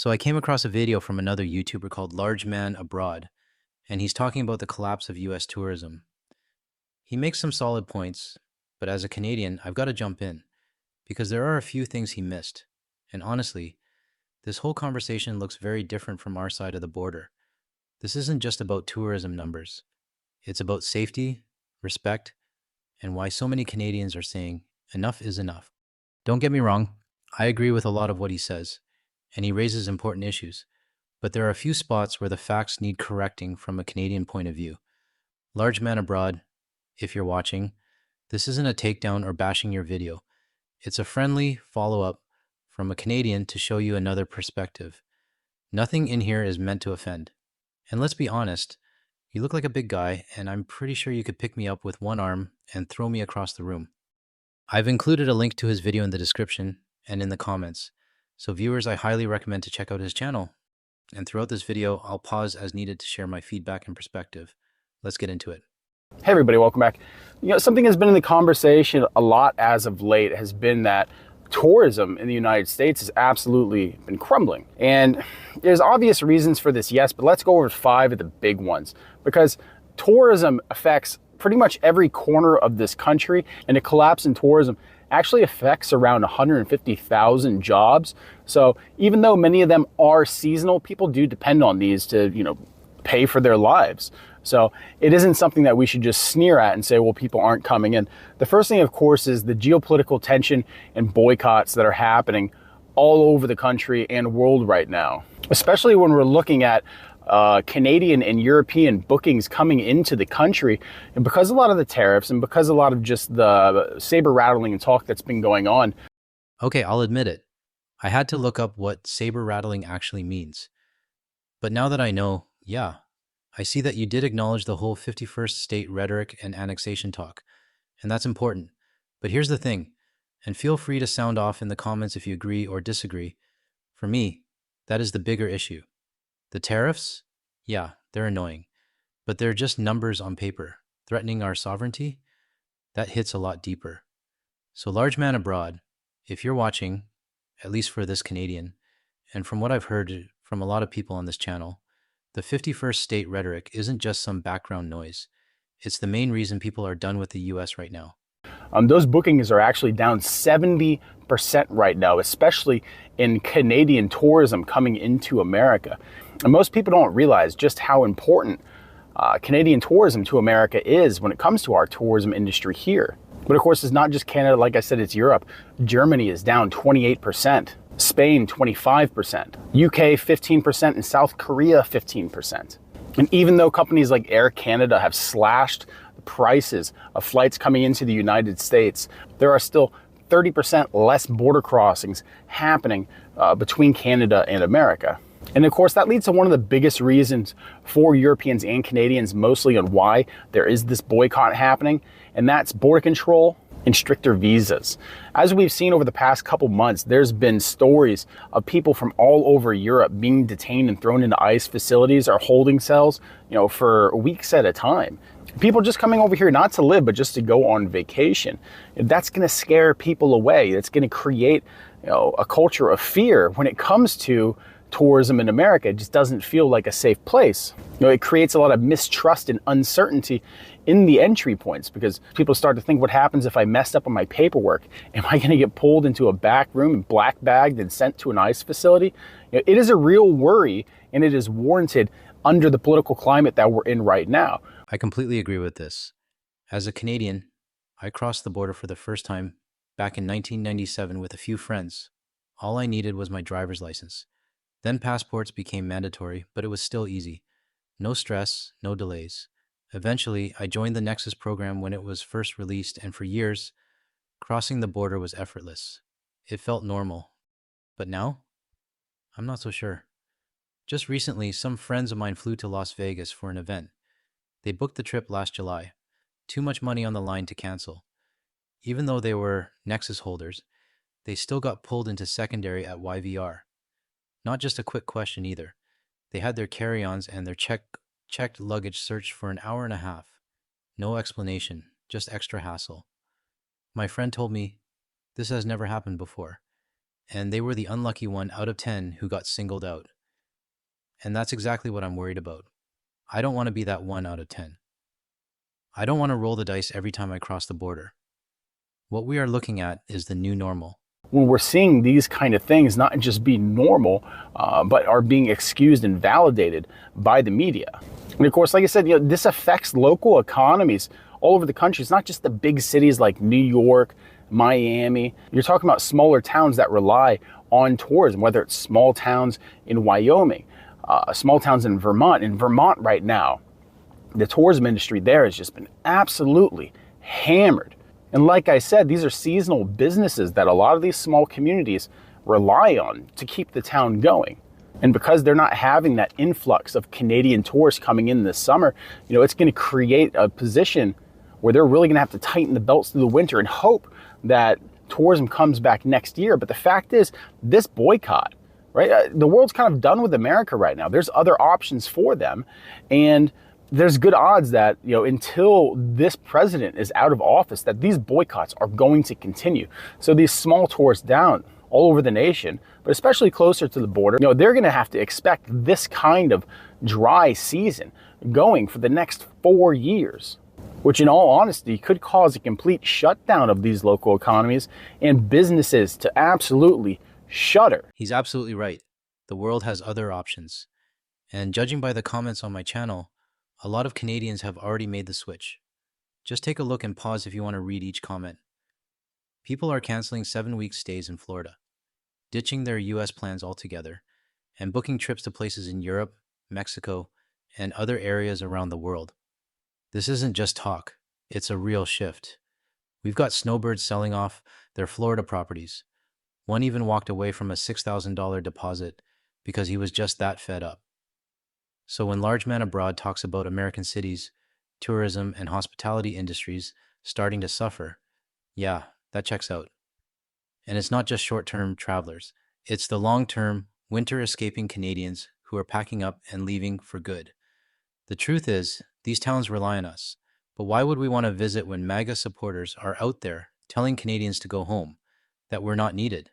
So I came across a video from another YouTuber called Large Man Abroad, and he's talking about the collapse of US tourism. He makes some solid points, but as a Canadian, I've got to jump in because there are a few things he missed. And honestly, this whole conversation looks very different from our side of the border. This isn't just about tourism numbers. It's about safety, respect, and why so many Canadians are saying enough is enough. Don't get me wrong, I agree with a lot of what he says, and he raises important issues. But there are a few spots where the facts need correcting from a Canadian point of view. Large Man Abroad, if you're watching, this isn't a takedown or bashing your video. It's a friendly follow up from a Canadian to show you another perspective. Nothing in here is meant to offend. And let's be honest, you look like a big guy, and I'm pretty sure you could pick me up with one arm and throw me across the room. I've included a link to his video in the description and in the comments. So viewers, I highly recommend to check out his channel. And throughout this video, I'll pause as needed to share my feedback and perspective. Let's get into it. Hey everybody, welcome back. Something that's been in the conversation a lot as of late has been that tourism in the United States has absolutely been crumbling. And there's obvious reasons for this, yes, but let's go over 5 of the big ones. Because tourism affects pretty much every corner of this country, and a collapse in tourism actually affects around 150,000 jobs. So even though many of them are seasonal, people do depend on these to, pay for their lives. So it isn't something that we should just sneer at and say, well, people aren't coming in. The first thing, of course, is the geopolitical tension and boycotts that are happening all over the country and world right now, especially when we're looking at Canadian and European bookings coming into the country. And because a lot of the tariffs and because a lot of just the saber rattling and talk that's been going on. Okay, I'll admit it. I had to look up what saber rattling actually means. But now that I know, yeah, I see that you did acknowledge the whole 51st state rhetoric and annexation talk, and that's important. But here's the thing, and feel free to sound off in the comments if you agree or disagree. For me, that is the bigger issue. The tariffs? Yeah, they're annoying, but they're just numbers on paper. Threatening our sovereignty? That hits a lot deeper. So Large Man Abroad, if you're watching, at least for this Canadian, and from what I've heard from a lot of people on this channel, the 51st state rhetoric isn't just some background noise. It's the main reason people are done with the US right now. Those bookings are actually down 70% right now, especially in Canadian tourism coming into America. And most people don't realize just how important Canadian tourism to America is when it comes to our tourism industry here. But of course, it's not just Canada. Like I said, it's Europe. Germany is down 28%. Spain, 25%, UK, 15%, and South Korea, 15%. And even though companies like Air Canada have slashed the prices of flights coming into the United States, there are still 30% less border crossings happening between Canada and America. And of course, that leads to one of the biggest reasons for Europeans and Canadians mostly on why there is this boycott happening, and that's border control and stricter visas. As we've seen over the past couple months, there's been stories of people from all over Europe being detained and thrown into ICE facilities or holding cells, for weeks at a time. People just coming over here not to live, but just to go on vacation. That's going to scare people away. It's going to create, a culture of fear when it comes to tourism in America. It just doesn't feel like a safe place. It creates a lot of mistrust and uncertainty in the entry points because people start to think, what happens if I messed up on my paperwork? Am I going to get pulled into a back room and black bagged and sent to an ICE facility? It is a real worry, and it is warranted under the political climate that we're in right now. I completely agree with this. As a Canadian, I crossed the border for the first time back in 1997 with a few friends. All I needed was my driver's license. Then passports became mandatory, but it was still easy. No stress, no delays. Eventually, I joined the Nexus program when it was first released, and for years, crossing the border was effortless. It felt normal. But now, I'm not so sure. Just recently, some friends of mine flew to Las Vegas for an event. They booked the trip last July. Too much money on the line to cancel. Even though they were Nexus holders, they still got pulled into secondary at YVR. Not just a quick question either. They had their carry-ons and their checked luggage searched for an hour and a half. No explanation, just extra hassle. My friend told me, this has never happened before. and they were the unlucky one out of 10 who got singled out. And that's exactly what I'm worried about. I don't want to be that 1 out of 10. I don't want to roll the dice every time I cross the border. What we are looking at is the new normal. When we're seeing these kind of things not just be normal, but are being excused and validated by the media. And of course, like I said, this affects local economies all over the country. It's not just the big cities like New York, Miami. You're talking about smaller towns that rely on tourism, whether it's small towns in Wyoming, small towns in Vermont. In Vermont right now, the tourism industry there has just been absolutely hammered. And like I said, these are seasonal businesses that a lot of these small communities rely on to keep the town going. And because they're not having that influx of Canadian tourists coming in this summer, it's going to create a position where they're really going to have to tighten the belts through the winter and hope that tourism comes back next year. But the fact is, this boycott, right? The world's kind of done with America right now. There's other options for them. And there's good odds that, until this president is out of office, that these boycotts are going to continue. So these small tourist towns all over the nation, but especially closer to the border, they're going to have to expect this kind of dry season going for the next 4 years, which in all honesty could cause a complete shutdown of these local economies and businesses to absolutely shudder. He's absolutely right. The world has other options. And judging by the comments on my channel, a lot of Canadians have already made the switch. Just take a look and pause if you want to read each comment. People are canceling 7-week stays in Florida, ditching their US plans altogether, and booking trips to places in Europe, Mexico, and other areas around the world. This isn't just talk, it's a real shift. We've got snowbirds selling off their Florida properties. One even walked away from a $6,000 deposit because he was just that fed up. So when Large Man Abroad talks about American cities, tourism, and hospitality industries starting to suffer, yeah, that checks out. And it's not just short-term travelers. It's the long-term, winter-escaping Canadians who are packing up and leaving for good. The truth is, these towns rely on us. But why would we want to visit when MAGA supporters are out there telling Canadians to go home, that we're not needed?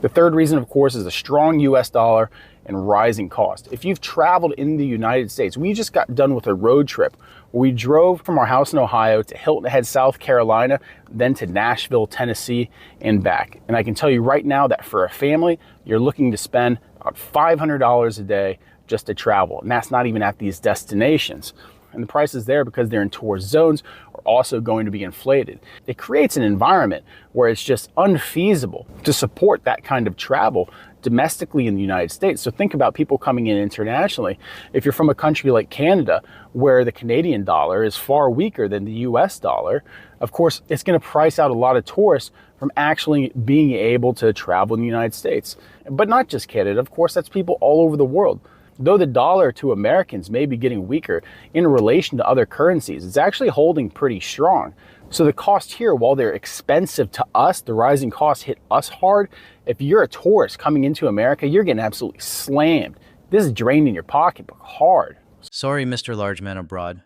The third reason, of course, is a strong US dollar and rising cost. If you've traveled in the United States, we just got done with a road trip where we drove from our house in Ohio to Hilton Head, South Carolina, then to Nashville, Tennessee, and back. And I can tell you right now that for a family, you're looking to spend about $500 a day just to travel. And that's not even at these destinations. And the prices there, because they're in tourist zones, are also going to be inflated. It creates an environment where it's just unfeasible to support that kind of travel domestically in the United States. So think about people coming in internationally. If you're from a country like Canada, where the Canadian dollar is far weaker than the US dollar, of course, it's going to price out a lot of tourists from actually being able to travel in the United States. But not just Canada, of course, that's people all over the world. Though the dollar to Americans may be getting weaker in relation to other currencies, it's actually holding pretty strong. So the cost here, while they're expensive to us, the rising costs hit us hard. If you're a tourist coming into America, you're getting absolutely slammed. This is draining your pocketbook hard. Sorry, Mr. Large Man Abroad.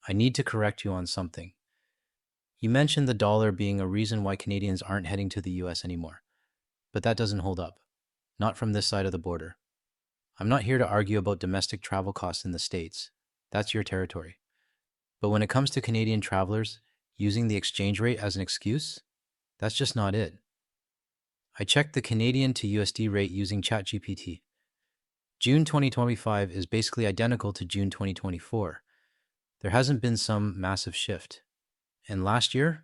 I need to correct you on something. You mentioned the dollar being a reason why Canadians aren't heading to the US anymore. But that doesn't hold up. Not from this side of the border. I'm not here to argue about domestic travel costs in the States. That's your territory. But when it comes to Canadian travelers using the exchange rate as an excuse, that's just not it. I checked the Canadian to USD rate using ChatGPT. June 2025 is basically identical to June 2024. There hasn't been some massive shift. And last year,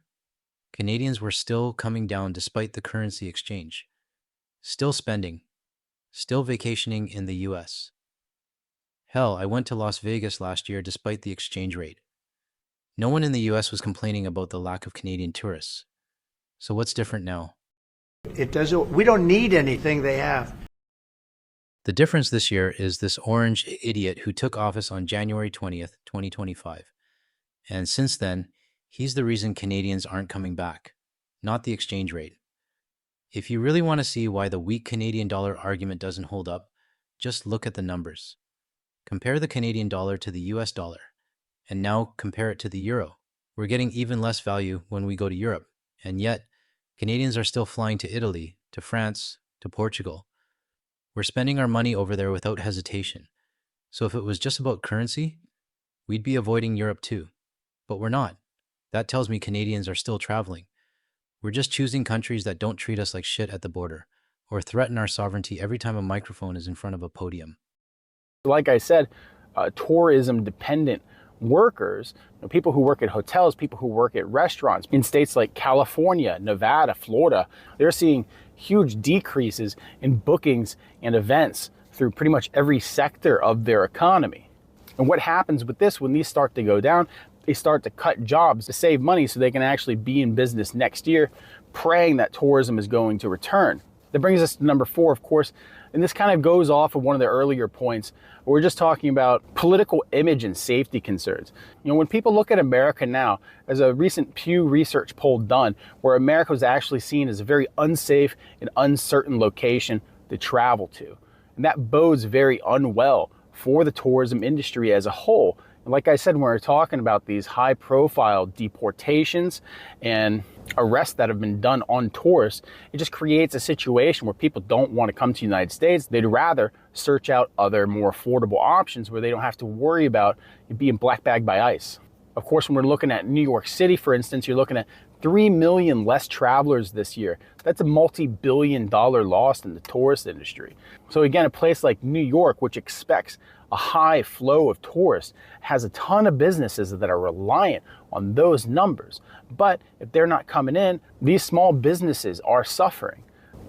Canadians were still coming down despite the currency exchange. Still spending. Still vacationing in the US. Hell, I went to Las Vegas last year despite the exchange rate. No one in the US was complaining about the lack of Canadian tourists. So what's different now? We don't need anything they have. The difference this year is this orange idiot who took office on January 20th, 2025. And since then, he's the reason Canadians aren't coming back, not the exchange rate. If you really want to see why the weak Canadian dollar argument doesn't hold up, just look at the numbers. Compare the Canadian dollar to the US dollar, and now compare it to the euro. We're getting even less value when we go to Europe, and yet Canadians are still flying to Italy, to France, to Portugal. We're spending our money over there without hesitation. So if it was just about currency, we'd be avoiding Europe too. But we're not. That tells me Canadians are still traveling. We're just choosing countries that don't treat us like shit at the border or threaten our sovereignty every time a microphone is in front of a podium. Like I said, tourism dependent workers, people who work at hotels, people who work at restaurants in states like California, Nevada, Florida, they're seeing huge decreases in bookings and events through pretty much every sector of their economy. And what happens with this when these start to go down, they start to cut jobs to save money so they can actually be in business next year, praying that tourism is going to return. That brings us to number 4, of course, and this kind of goes off of one of the earlier points. We're just talking about political image and safety concerns. When people look at America now, there's a recent Pew Research poll done where America was actually seen as a very unsafe and uncertain location to travel to. And that bodes very unwell for the tourism industry as a whole. And like I said, when we're talking about these high-profile deportations and arrests that have been done on tourists, it just creates a situation where people don't want to come to the United States. They'd rather search out other more affordable options where they don't have to worry about being black bagged by ICE. Of course, when we're looking at New York City, for instance, you're looking at 3 million less travelers this year. That's a multi-billion-dollar loss in the tourist industry. So again, a place like New York, which expects a high flow of tourists, has a ton of businesses that are reliant on those numbers. But if they're not coming in, these small businesses are suffering.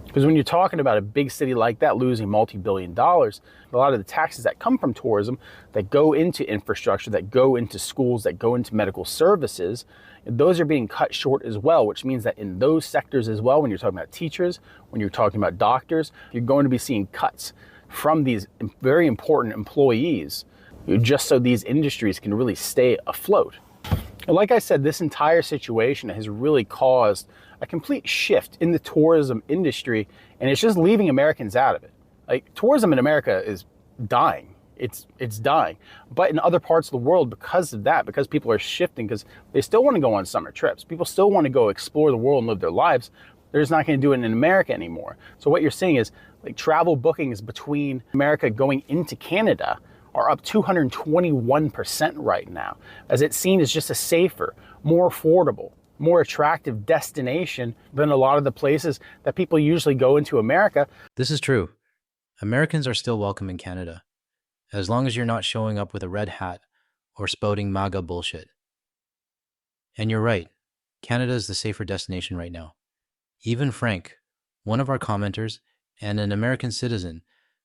Because when you're talking about a big city like that losing multi-billion dollars, a lot of the taxes that come from tourism that go into infrastructure, that go into schools, that go into medical services, those are being cut short as well, which means that in those sectors as well, when you're talking about teachers, when you're talking about doctors, you're going to be seeing cuts from these very important employees, just so these industries can really stay afloat. And like I said, this entire situation has really caused a complete shift in the tourism industry, and it's just leaving Americans out of it. Like, tourism in America is dying. It's dying. But in other parts of the world, because of that, because people are shifting, because they still want to go on summer trips, people still want to go explore the world and live their lives, they're just not going to do it in America anymore. So what you're seeing is, like, travel bookings between America going into Canada are up 221% right now, as it's seen as just a safer, more affordable, more attractive destination than a lot of the places that people usually go into America. This is true. Americans are still welcome in Canada, as long as you're not showing up with a red hat or spouting MAGA bullshit. And you're right, Canada is the safer destination right now. Even Frank, one of our commenters and an American citizen,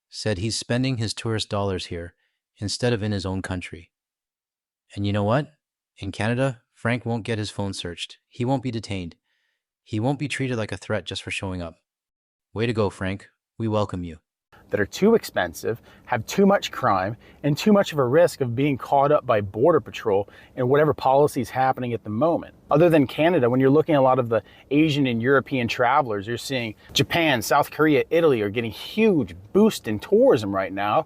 said he's spending his tourist dollars here instead of in his own country. And you know what? In Canada, Frank won't get his phone searched. He won't be detained. He won't be treated like a threat just for showing up. Way to go, Frank. We welcome you. That are too expensive, have too much crime, and too much of a risk of being caught up by Border Patrol and whatever policy is happening at the moment. Other than Canada, when you're looking at a lot of the Asian and European travelers, you're seeing Japan, South Korea, Italy are getting huge boost in tourism right now.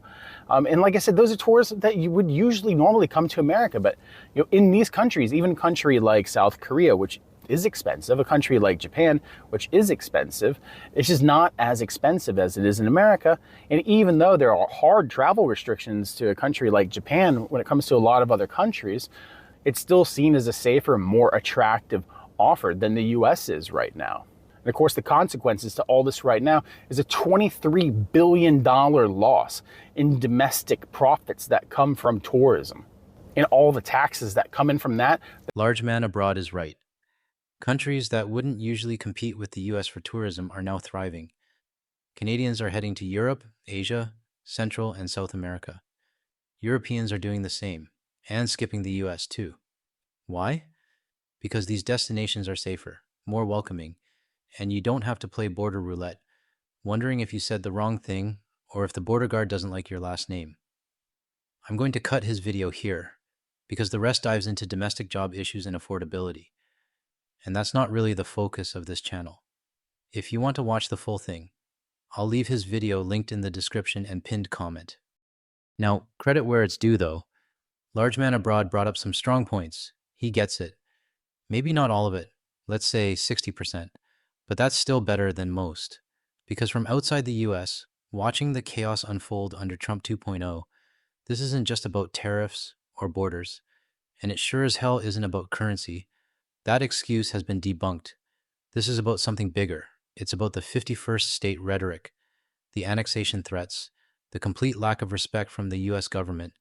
And like I said, those are tourists that you would usually normally come to America. But in these countries, even a country like South Korea, which is expensive, a country like Japan, which is expensive, it's just not as expensive as it is in America. And even though there are hard travel restrictions to a country like Japan, when it comes to a lot of other countries, it's still seen as a safer, more attractive offer than the US is right now. And of course, the consequences to all this right now is a $23 billion loss in domestic profits that come from tourism, and all the taxes that come in from that. Large man abroad is right. Countries that wouldn't usually compete with the US for tourism are now thriving. Canadians are heading to Europe, Asia, Central, and South America. Europeans are doing the same, and skipping the US too. Why? Because these destinations are safer, more welcoming, and you don't have to play border roulette, wondering if you said the wrong thing or if the border guard doesn't like your last name. I'm going to cut his video here, because the rest dives into domestic job issues and affordability. And that's not really the focus of this channel. If you want to watch the full thing, I'll leave his video linked in the description and pinned comment. Now, credit where it's due though. Large Man Abroad brought up some strong points. He gets it. Maybe not all of it, let's say 60%, but that's still better than most, Because from outside the US, watching the chaos unfold under Trump 2.0, this isn't just about tariffs or borders, and it sure as hell isn't about currency. That excuse has been debunked. This is about something bigger. It's about the 51st state rhetoric, the annexation threats, the complete lack of respect from the US government,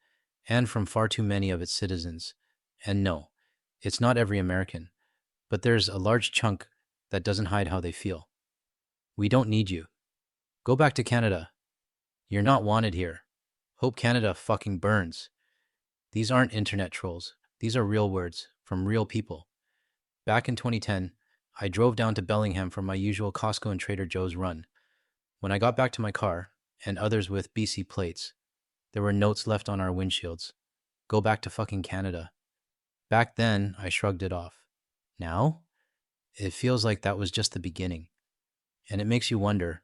and from far too many of its citizens. And no, it's not every American, but there's a large chunk that doesn't hide how they feel. We don't need you. Go back to Canada. You're not wanted here. Hope Canada fucking burns. These aren't internet trolls. These are real words from real people. Back in 2010, I drove down to Bellingham for my usual Costco and Trader Joe's run. When I got back to my car, and others with BC plates, there were notes left on our windshields. Go back to fucking Canada. Back then, I shrugged it off. Now, it feels like that was just the beginning. And it makes you wonder,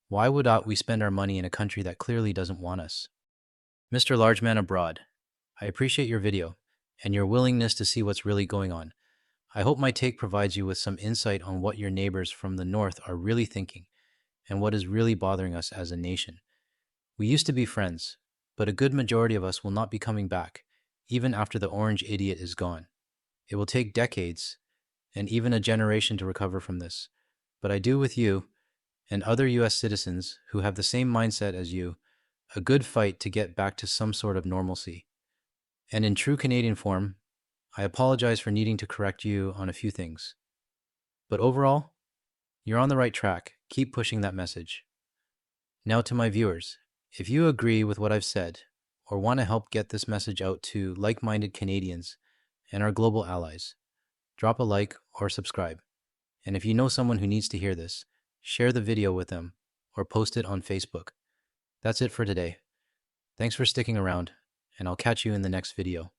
why would we spend our money in a country that clearly doesn't want us? Mr. Largeman Abroad, I appreciate your video and your willingness to see what's really going on. I hope my take provides you with some insight on what your neighbors from the north are really thinking and what is really bothering us as a nation. We used to be friends, but a good majority of us will not be coming back, even after the orange idiot is gone. It will take decades and even a generation to recover from this. But I do with you and other US citizens who have the same mindset as you a good fight to get back to some sort of normalcy. And in true Canadian form, I apologize for needing to correct you on a few things. But overall, you're on the right track. Keep pushing that message. Now to my viewers, if you agree with what I've said or want to help get this message out to like-minded Canadians and our global allies, drop a like or subscribe. And if you know someone who needs to hear this, share the video with them or post it on Facebook. That's it for today. Thanks for sticking around, and I'll catch you in the next video.